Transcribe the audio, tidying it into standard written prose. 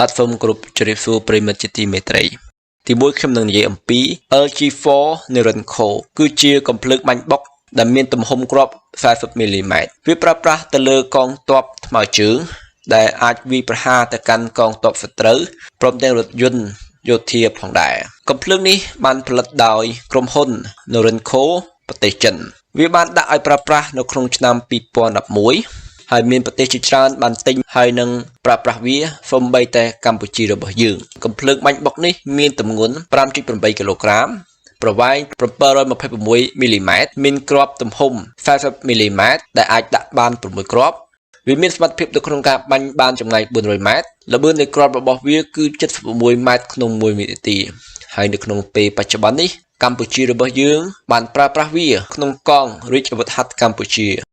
បាទសូមគោរពជម្រាបសួរប្រិមិត្តជាទីមេត្រីទីមួយខ្ញុំនឹងនិយាយអំពី LG4 Norinco គឺជាកំភ្លើងបាញ់បុកដែលមានទំហំគ្រាប់40មីលីម៉ែត្រវាប្រើប្រាស់ទៅលើកងទ័ពថ្មើរជើងដែលអាចវាយប្រហារទៅកាន់កងទ័ពសត្រូវព្រមទាំងរថយន្តយោធាផងដែរកំភ្លើងនេះបានផលិតដោយក្រុមហ៊ុន Norinco ប្រទេសចិនវាបានដាក់ឲ្យប្រើប្រាស់នៅក្នុងឆ្នាំ2011ហើយមានប្រទេសជាច្រើនបានទិញហើយនឹងប្រើប្រាស់វាសូម្បីតែកម្ពុជារបស់យើងកំភ្លើងបាញ់បុកនេះមានទម្ងន់ 5.8 គីឡូក្រាមប្រវែង 726 មីលីម៉ែត្រមានគ្រាប់ទំហំ 40 មីលីម៉ែត្រដែលអាចដាក់បាន 6 គ្រាប់វាមានសមត្ថភាពនៅក្នុងការបាញ់បានចម្ងាយ 400 ម៉ែត្រល្បឿននៃគ្រាប់របស់វាគឺ 76 ម៉ែត្រក្នុង 1 វិនាទីហើយនៅក្នុងពេលបច្ចុប្បន្ននេះកម្ពុជារបស់យើងបានប្រើប្រាស់វាក្នុងកងរាជអាវុធហត្ថកម្ពុជា